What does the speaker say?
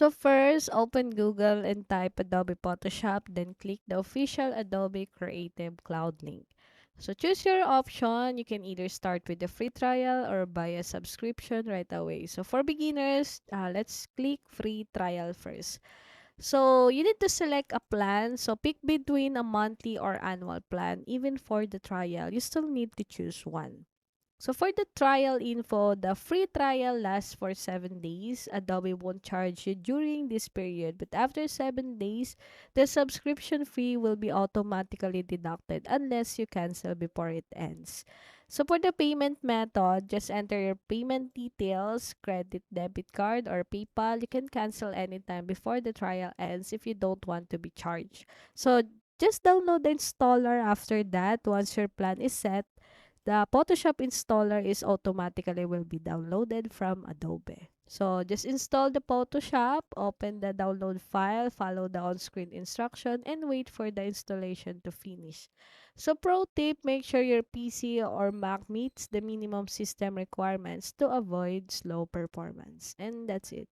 So first, open Google and type Adobe Photoshop, then click the official Adobe Creative Cloud link. So choose your option. You can either start with a free trial or buy a subscription right away. So for beginners, let's click free trial first. So you need to select a plan. So pick between a monthly or annual plan. Even for the trial, you still need to choose one. So for the trial info, the free trial lasts for 7 days. Adobe won't charge you during this period, but after 7 days, the subscription fee will be automatically deducted unless you cancel before it ends. So for the payment method, just enter your payment details, credit, debit card, or PayPal. You can cancel anytime before the trial ends if you don't want to be charged. So just download the installer after that once your plan is set. The Photoshop installer is automatically will be downloaded from Adobe. So just install the Photoshop, open the download file, follow the on-screen instruction, and wait for the installation to finish. So pro tip, make sure your PC or Mac meets the minimum system requirements to avoid slow performance. And that's it.